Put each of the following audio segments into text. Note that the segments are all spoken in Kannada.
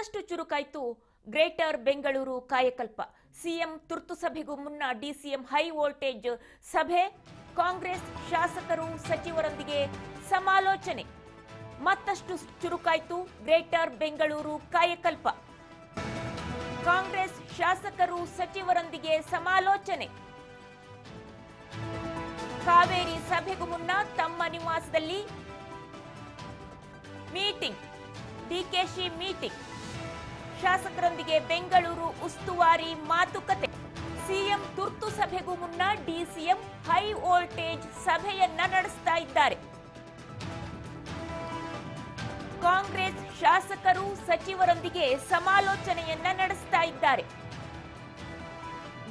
ಮತ್ತಷ್ಟು ಚುರುಕಾಯಿತು ಗ್ರೇಟರ್ ಬೆಂಗಳೂರು ಕಾಯಕಲ್ಪ. ಸಿಎಂ ತುರ್ತು ಸಭೆಗೂ ಮುನ್ನ ಡಿಸಿಎಂ ಹೈ ವೋಲ್ಟೇಜ್ ಸಭೆ. ಕಾಂಗ್ರೆಸ್ ಶಾಸಕರು ಸಚಿವರೊಂದಿಗೆ ಸಮಾಲೋಚನೆ. ಮತ್ತಷ್ಟು ಚುರುಕಾಯಿತು ಗ್ರೇಟರ್ ಬೆಂಗಳೂರು ಕಾಯಕಲ್ಪ. ಕಾಂಗ್ರೆಸ್ ಶಾಸಕರು ಸಚಿವರೊಂದಿಗೆ ಸಮಾಲೋಚನೆ. ಕಾವೇರಿ ಸಭೆಗೂ ಮುನ್ನ ತಮ್ಮ ನಿವಾಸದಲ್ಲಿ ಮೀಟಿಂಗ್. ಡಿಕೆಶಿ ಮೀಟಿಂಗ್. ಶಾಸಕರೊಂದಿಗೆ ಬೆಂಗಳೂರು ಉಸ್ತುವಾರಿ ಮಾತುಕತೆ. ಸಿಎಂ ತುರ್ತು ಸಭೆಗೂ ಮುನ್ನ ಡಿಸಿಎಂ ಹೈ ವೋಲ್ಟೇಜ್ ಸಭೆಯನ್ನ ನಡೆಸ್ತಾ ಇದ್ದಾರೆ. ಕಾಂಗ್ರೆಸ್ ಶಾಸಕರು ಸಚಿವರೊಂದಿಗೆ ಸಮಾಲೋಚನೆಯನ್ನ ನಡೆಸ್ತಾ ಇದ್ದಾರೆ.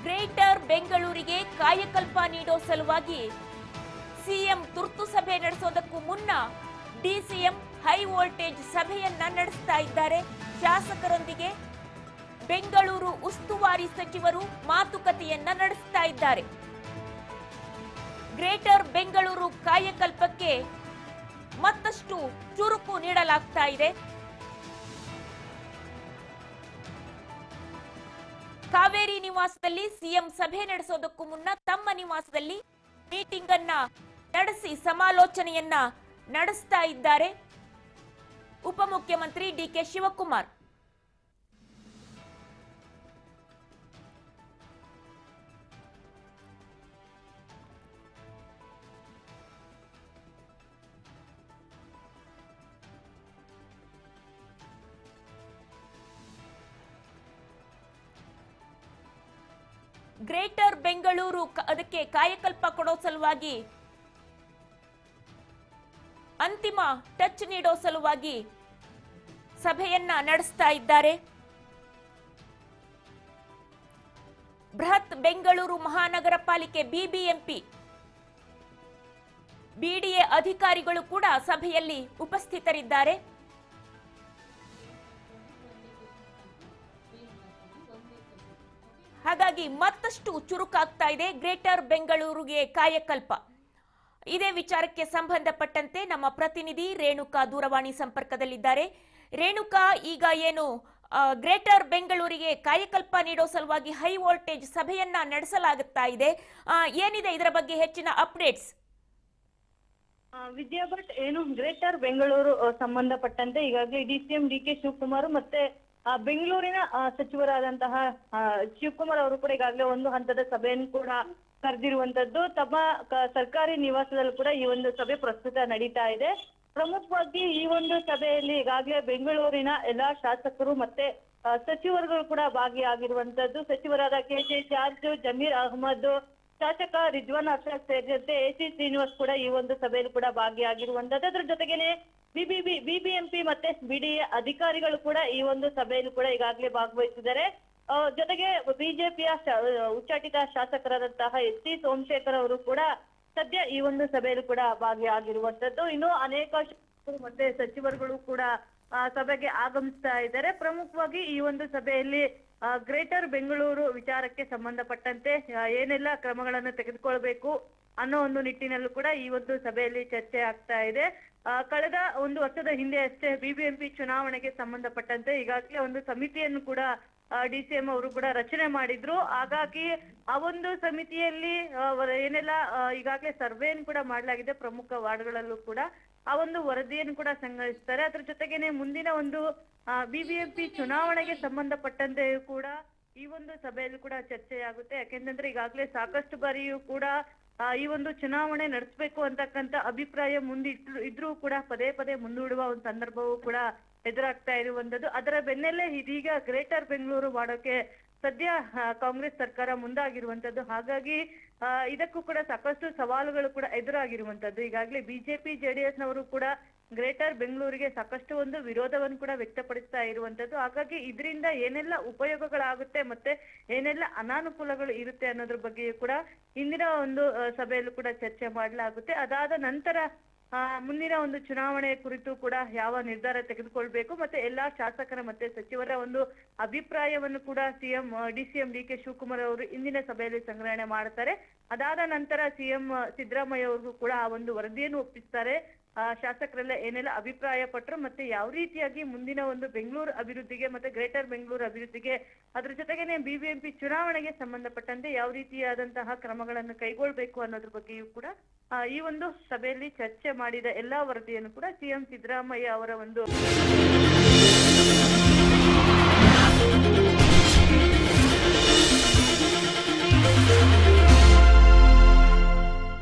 ಗ್ರೇಟರ್ ಬೆಂಗಳೂರಿಗೆ ಕಾಯಕಲ್ಪ ನೀಡೋ ಸಲುವಾಗಿ ಸಿಎಂ ತುರ್ತು ಸಭೆ ನಡೆಸೋದಕ್ಕೂ ಮುನ್ನ ಡಿಸಿಎಂ ಹೈ ವೋಲ್ಟೇಜ್ ಸಭೆಯನ್ನ ನಡೆಸ್ತಾ ಇದ್ದಾರೆ. ಶಾಸಕರೊಂದಿಗೆ ಬೆಂಗಳೂರು ಉಸ್ತುವಾರಿ ಸಚಿವರು ಮಾತುಕತೆಯನ್ನ ನಡೆಸ್ತಾ ಇದ್ದಾರೆ. ಗ್ರೇಟರ್ ಬೆಂಗಳೂರು ಕಾಯಕಲ್ಪಕ್ಕೆ ಮತ್ತಷ್ಟು ಚುರುಕು ನೀಡಲಾಗ್ತಾ ಇದೆ. ಕಾವೇರಿ ನಿವಾಸದಲ್ಲಿ ಸಿಎಂ ಸಭೆ ನಡೆಸೋದಕ್ಕೂ ಮುನ್ನ ತಮ್ಮ ನಿವಾಸದಲ್ಲಿ ಮೀಟಿಂಗ್ ಅನ್ನ ನಡೆಸಿ ಸಮಾಲೋಚನೆಯನ್ನ ನಡೆಸ್ತಾ ಇದ್ದಾರೆ ಉಪಮುಖ್ಯಮಂತ್ರಿ ಡಿಕೆ ಶಿವಕುಮಾರ್. ಗ್ರೇಟರ್ ಬೆಂಗಳೂರು ಅದಕ್ಕೆ ಕಾಯಕಲ್ಪ ಕೊಡೋ ಸಲುವಾಗಿ ಅಂತಿಮ ಟಚ್ ನೀಡೋ ಸಲುವಾಗಿ ಸಭೆಯನ್ನ ನಡೆಸ್ತಾ ಇದ್ದಾರೆ. ಬೃಹತ್ ಬೆಂಗಳೂರು ಮಹಾನಗರ ಪಾಲಿಕೆ ಬಿಬಿಎಂಪಿ ಬಿಡಿಎ ಅಧಿಕಾರಿಗಳು ಕೂಡ ಸಭೆಯಲ್ಲಿ ಉಪಸ್ಥಿತರಿದ್ದಾರೆ. ಹಾಗಾಗಿ ಮತ್ತಷ್ಟು ಚುರುಕಾಗ್ತಾ ಇದೆ ಗ್ರೇಟರ್ ಬೆಂಗಳೂರಿಗೆ ಕಾಯಕಲ್ಪ. ಇದೇ ವಿಚಾರಕ್ಕೆ ಸಂಬಂಧಪಟ್ಟಂತೆ ನಮ್ಮ ಪ್ರತಿನಿಧಿ ರೇಣುಕಾ ದೂರವಾಣಿ ಸಂಪರ್ಕದಲ್ಲಿದ್ದಾರೆ. ರೇಣುಕಾ, ಈಗ ಏನು ಗ್ರೇಟರ್ ಬೆಂಗಳೂರಿಗೆ ಕಾಯಕಲ್ಪ ನೀಡೋ ಸಲುವಾಗಿ ಹೈ ವೋಲ್ಟೇಜ್ ಸಭೆಯನ್ನ ನಡೆಸಲಾಗುತ್ತಾ ಇದೆ, ಏನಿದೆ ಇದರ ಬಗ್ಗೆ ಹೆಚ್ಚಿನ ಅಪ್ಡೇಟ್ಸ್? ವಿದ್ಯಾ ಭಟ್, ಏನು ಗ್ರೇಟರ್ ಬೆಂಗಳೂರು ಸಂಬಂಧಪಟ್ಟಂತೆ ಈಗಾಗಲೇ ಡಿಸಿಎಂ ಡಿಕೆ ಶಿವಕುಮಾರ್ ಮತ್ತೆ ಬೆಂಗಳೂರಿನ ಸಚಿವರಾದಂತಹ ಶಿವಕುಮಾರ್ ಅವರು ಕೂಡ ಈಗಾಗಲೇ ಒಂದು ಹಂತದ ಸಭೆಯನ್ನು ಕೂಡ ಕರೆದಿರುವಂತದ್ದು. ತಮ್ಮ ಸರ್ಕಾರಿ ನಿವಾಸದಲ್ಲೂ ಕೂಡ ಈ ಒಂದು ಸಭೆ ಪ್ರಸ್ತುತ ನಡೀತಾ ಇದೆ. ಪ್ರಮುಖವಾಗಿ ಈ ಒಂದು ಸಭೆಯಲ್ಲಿ ಈಗಾಗಲೇ ಬೆಂಗಳೂರಿನ ಎಲ್ಲಾ ಶಾಸಕರು ಮತ್ತೆ ಸಚಿವರುಗಳು ಕೂಡ ಭಾಗಿಯಾಗಿರುವಂತದ್ದು. ಸಚಿವರಾದ ಕೆಜೆ ಜಾರ್ಜ್, ಜಮೀರ್ ಅಹಮದ್, ಶಾಸಕ ರಿಜ್ವಾನ್ ಅರ್ಷದ್ ಸೇರಿದಂತೆ ಎಸಿ ಶ್ರೀನಿವಾಸ್ ಕೂಡ ಈ ಒಂದು ಸಭೆಯಲ್ಲಿ ಕೂಡ ಭಾಗಿಯಾಗಿರುವಂತದ್ದು. ಅದರ ಜೊತೆಗೇನೆ ಬಿಬಿಎಂಪಿ ಮತ್ತೆ ಬಿಡಿಎ ಅಧಿಕಾರಿಗಳು ಕೂಡ ಈ ಒಂದು ಸಭೆಯಲ್ಲಿ ಕೂಡ ಈಗಾಗಲೇ ಭಾಗವಹಿಸಿದ್ದಾರೆ. ಜೊತೆಗೆ ಬಿಜೆಪಿಯ ಉಚ್ಚಾಟಿತ ಶಾಸಕರಾದಂತಹ ಎಸ್ ಟಿ ಸೋಮಶೇಖರ್ ಅವರು ಕೂಡ ಸದ್ಯ ಈ ಒಂದು ಸಭೆಯಲ್ಲಿ ಕೂಡ ಭಾಗಿಯಾಗಿರುವಂತದ್ದು. ಇನ್ನು ಅನೇಕ ಶಾಸಕರು ಮತ್ತೆ ಸಚಿವರುಗಳು ಕೂಡ ಸಭೆಗೆ ಆಗಮಿಸ್ತಾ ಇದ್ದಾರೆ. ಪ್ರಮುಖವಾಗಿ ಈ ಒಂದು ಸಭೆಯಲ್ಲಿ ಗ್ರೇಟರ್ ಬೆಂಗಳೂರು ವಿಚಾರಕ್ಕೆ ಸಂಬಂಧಪಟ್ಟಂತೆ ಏನೆಲ್ಲ ಕ್ರಮಗಳನ್ನು ತೆಗೆದುಕೊಳ್ಬೇಕು ಅನ್ನೋ ಒಂದು ನಿಟ್ಟಿನಲ್ಲೂ ಕೂಡ ಈ ಒಂದು ಸಭೆಯಲ್ಲಿ ಚರ್ಚೆ ಆಗ್ತಾ ಇದೆ. ಕಳೆದ ಒಂದು ವರ್ಷದ ಹಿಂದೆ ಅಷ್ಟೇ ಬಿಬಿಎಂಪಿ ಚುನಾವಣೆಗೆ ಸಂಬಂಧಪಟ್ಟಂತೆ ಈಗಾಗಲೇ ಒಂದು ಸಮಿತಿಯನ್ನು ಕೂಡ ಡಿಸಿಎಂ ಅವರು ಕೂಡ ರಚನೆ ಮಾಡಿದ್ರು. ಹಾಗಾಗಿ ಆ ಒಂದು ಸಮಿತಿಯಲ್ಲಿ ಏನೆಲ್ಲ ಈಗಾಗಲೇ ಸರ್ವೆಯನ್ನು ಕೂಡ ಮಾಡಲಾಗಿದೆ. ಪ್ರಮುಖ ವಾರ್ಡ್ಗಳಲ್ಲೂ ಕೂಡ ಆ ಒಂದು ವರದಿಯನ್ನು ಕೂಡ ಸಂಗ್ರಹಿಸ್ತಾರೆ. ಅದ್ರ ಜೊತೆಗೇನೆ ಮುಂದಿನ ಒಂದು ಬಿಬಿಎಂಪಿ ಚುನಾವಣೆಗೆ ಸಂಬಂಧಪಟ್ಟಂತೆ ಕೂಡ ಈ ಒಂದು ಸಭೆಯಲ್ಲಿ ಕೂಡ ಚರ್ಚೆಯಾಗುತ್ತೆ. ಯಾಕೆಂತಂದ್ರೆ ಈಗಾಗಲೇ ಸಾಕಷ್ಟು ಬಾರಿಯೂ ಕೂಡ ಈ ಒಂದು ಚುನಾವಣೆ ನಡೆಸಬೇಕು ಅಂತಕ್ಕಂಥ ಅಭಿಪ್ರಾಯ ಇದ್ರೂ ಕೂಡ ಪದೇ ಪದೇ ಮುಂದೂಡುವ ಒಂದು ಸಂದರ್ಭವೂ ಕೂಡ ಎದುರಾಗ್ತಾ ಇರುವಂತದ್ದು. ಅದರ ಬೆನ್ನಲ್ಲೇ ಇದೀಗ ಗ್ರೇಟರ್ ಬೆಂಗಳೂರು ಮಾಡೋಕೆ ಸದ್ಯ ಕಾಂಗ್ರೆಸ್ ಸರ್ಕಾರ ಮುಂದಾಗಿರುವಂತದ್ದು. ಹಾಗಾಗಿ ಇದಕ್ಕೂ ಕೂಡ ಸಾಕಷ್ಟು ಸವಾಲುಗಳು ಕೂಡ ಎದುರಾಗಿರುವಂತದ್ದು. ಈಗಾಗಲೇ ಬಿಜೆಪಿ ಜೆಡಿಎಸ್ ನವರು ಕೂಡ ಗ್ರೇಟರ್ ಬೆಂಗಳೂರಿಗೆ ಸಾಕಷ್ಟು ಒಂದು ವಿರೋಧವನ್ನು ಕೂಡ ವ್ಯಕ್ತಪಡಿಸ್ತಾ ಇರುವಂತದ್ದು. ಹಾಗಾಗಿ ಇದರಿಂದ ಏನೆಲ್ಲ ಉಪಯೋಗಗಳಾಗುತ್ತೆ ಮತ್ತೆ ಏನೆಲ್ಲ ಅನಾನುಕೂಲಗಳು ಇರುತ್ತೆ ಅನ್ನೋದ್ರ ಬಗ್ಗೆಯೂ ಕೂಡ ಇಂದಿನ ಒಂದು ಸಭೆಯಲ್ಲೂ ಕೂಡ ಚರ್ಚೆ ಮಾಡಲಾಗುತ್ತೆ. ಅದಾದ ನಂತರ ಮುಂದಿನ ಒಂದು ಚುನಾವಣೆ ಕುರಿತು ಕೂಡ ಯಾವ ನಿರ್ಧಾರ ತೆಗೆದುಕೊಳ್ಬೇಕು ಮತ್ತೆ ಎಲ್ಲಾ ಶಾಸಕರ ಮತ್ತೆ ಸಚಿವರ ಒಂದು ಅಭಿಪ್ರಾಯವನ್ನು ಕೂಡ ಡಿಸಿಎಂ ಡಿಕೆ ಶಿವಕುಮಾರ್ ಅವರು ಇಂದಿನ ಸಭೆಯಲ್ಲಿ ಸಂಗ್ರಹಣೆ ಮಾಡ್ತಾರೆ. ಅದಾದ ನಂತರ ಸಿಎಂ ಸಿದ್ದರಾಮಯ್ಯ ಅವ್ರಿಗೂ ಕೂಡ ಆ ಒಂದು ವರದಿಯನ್ನು ಒಪ್ಪಿಸ್ತಾರೆ. ಶಾಸಕರೆಲ್ಲ ಏನೆಲ್ಲ ಅಭಿಪ್ರಾಯ ಪಟ್ಟರು ಮತ್ತೆ ಯಾವ ರೀತಿಯಾಗಿ ಮುಂದಿನ ಒಂದು ಬೆಂಗಳೂರು ಅಭಿವೃದ್ಧಿಗೆ ಮತ್ತೆ ಗ್ರೇಟರ್ ಬೆಂಗಳೂರು ಅಭಿವೃದ್ಧಿಗೆ ಅದ್ರ ಜೊತೆಗೇನೆ ಬಿಬಿಎಂಪಿ ಚುನಾವಣೆಗೆ ಸಂಬಂಧಪಟ್ಟಂತೆ ಯಾವ ರೀತಿಯಾದಂತಹ ಕ್ರಮಗಳನ್ನು ಕೈಗೊಳ್ಬೇಕು ಅನ್ನೋದ್ರ ಬಗ್ಗೆಯೂ ಕೂಡ ಈ ಒಂದು ಸಭೆಯಲ್ಲಿ ಚರ್ಚೆ ಮಾಡಿದ ಎಲ್ಲಾ ವರದಿಯನ್ನು ಕೂಡ ಸಿಎಂ ಸಿದ್ದರಾಮಯ್ಯ ಅವರ ಒಂದು